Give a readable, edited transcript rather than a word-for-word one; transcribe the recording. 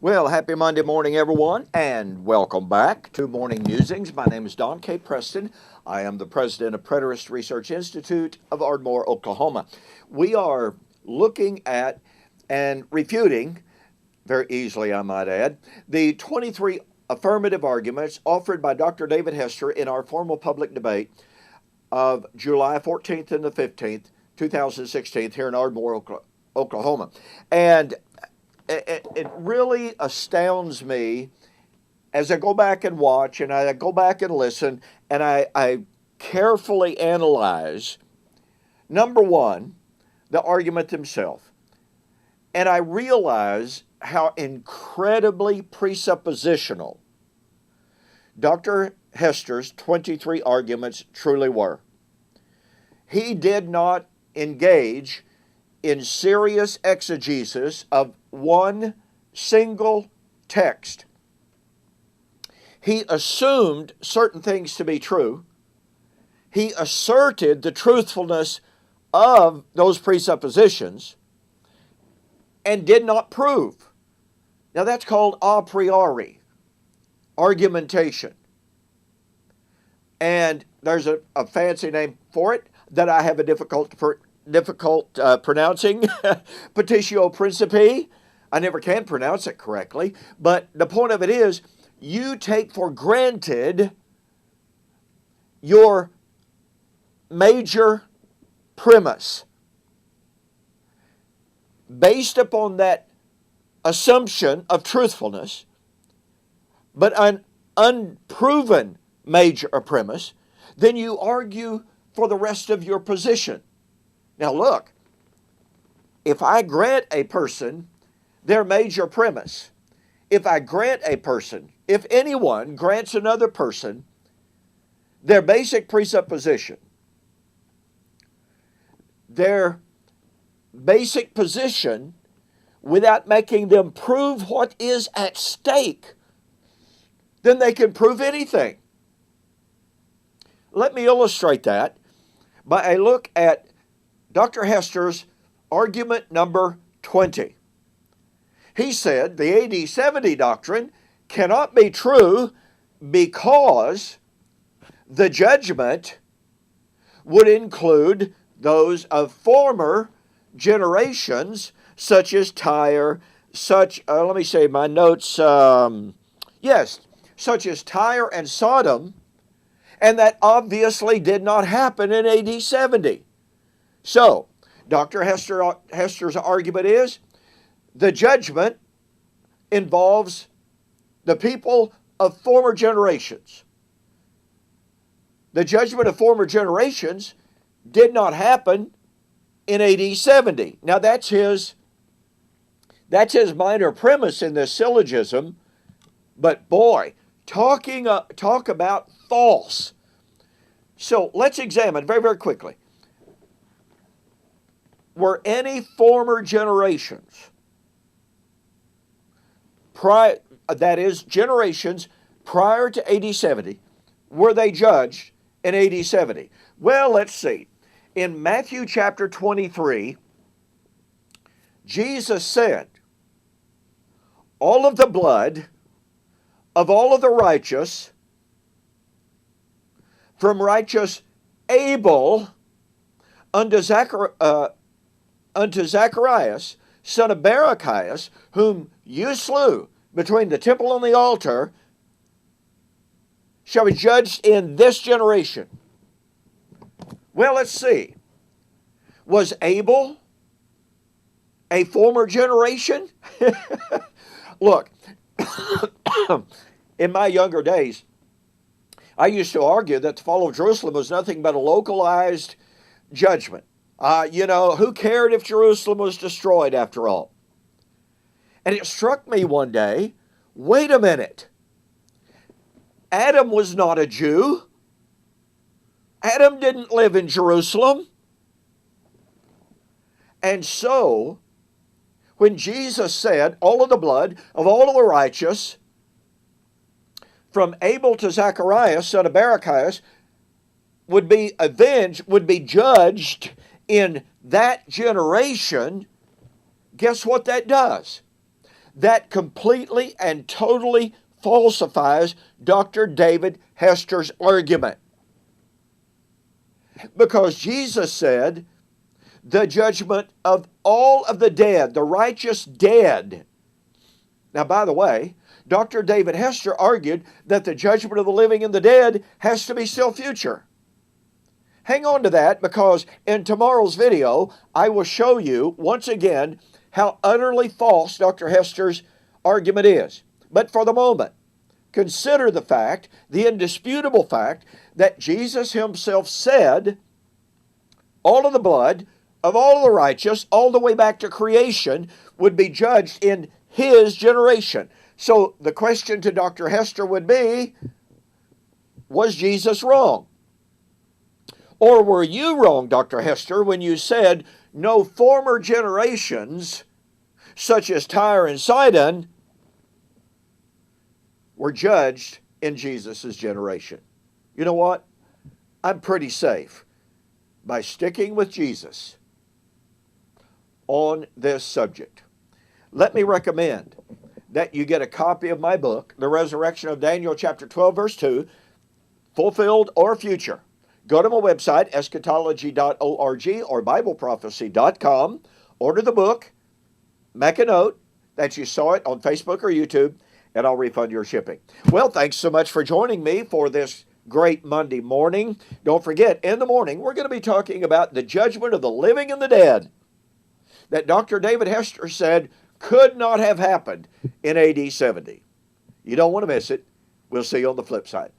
Well, happy Monday morning, everyone, and welcome back to Morning Musings. My name is Don K. Preston. I am the president of Preterist Research Institute of Ardmore, Oklahoma. We are looking at and refuting, very easily I might add, the 23 affirmative arguments offered by Dr. David Hester in our formal public debate of July 14th and the 15th, 2016, here in Ardmore, Oklahoma. And it really astounds me as I go back and watch and I go back and listen and I carefully analyze, number one, the argument themselves. And I realize how incredibly presuppositional Dr. Hester's 23 arguments truly were. He did not engage in serious exegesis of one single text. He assumed certain things to be true. He asserted the truthfulness of those presuppositions and did not prove. Now that's called a priori argumentation. And there's a fancy name for it that I have a difficult pronouncing, petitio principii. I never can pronounce it correctly, but the point of it is you take for granted your major premise. Based upon that assumption of truthfulness, but an unproven major premise, then you argue for the rest of your position. Now look, if I grant a person their major premise, if anyone grants another person their basic presupposition, their basic position, without making them prove what is at stake, then they can prove anything. Let me illustrate that by a look at Dr. Hester's argument number 20. He said the AD 70 doctrine cannot be true because the judgment would include those of former generations, such as Tyre, such as Tyre and Sodom, and that obviously did not happen in AD 70. So, Dr. Hester's argument is the judgment involves the people of former generations. The judgment of former generations did not happen in AD 70. Now that's his minor premise in this syllogism, but boy, talk about false. So let's examine very, very quickly. Were any former generations, generations prior to AD 70, were they judged in AD 70? Well, let's see. In Matthew chapter 23, Jesus said, all of the blood of all of the righteous, from righteous Abel unto Zacharias, son of Barachias, whom you slew between the temple and the altar, shall be judged in this generation. Well, let's see. Was Abel a former generation? Look, in my younger days, I used to argue that the fall of Jerusalem was nothing but a localized judgment. Who cared if Jerusalem was destroyed after all? And it struck me one day, wait a minute. Adam was not a Jew. Adam didn't live in Jerusalem. And so, when Jesus said, all of the blood of all of the righteous, from Abel to Zacharias, son of Barachias, would be avenged, would be judged in that generation, guess what that does? that completely and totally falsifies Dr. David Hester's argument. Because Jesus said, the judgment of all of the dead, the righteous dead. Now, by the way, Dr. David Hester argued that the judgment of the living and the dead has to be still future. Hang on to that, because in tomorrow's video, I will show you once again how utterly false Dr. Hester's argument is. But for the moment, consider the fact, the indisputable fact, that Jesus himself said all of the blood of all of the righteous, all the way back to creation, would be judged in his generation. So the question to Dr. Hester would be, was Jesus wrong? Or were you wrong, Dr. Hester, when you said no former generations, such as Tyre and Sidon, were judged in Jesus' generation? You know what? I'm pretty safe by sticking with Jesus on this subject. Let me recommend that you get a copy of my book, The Resurrection of Daniel, chapter 12, verse 2, fulfilled or future. Go to my website, eschatology.org or bibleprophecy.com, order the book, make a note that you saw it on Facebook or YouTube, and I'll refund your shipping. Well, thanks so much for joining me for this great Monday morning. Don't forget, in the morning, we're going to be talking about the judgment of the living and the dead that Dr. David Hester said could not have happened in AD 70. You don't want to miss it. We'll see you on the flip side.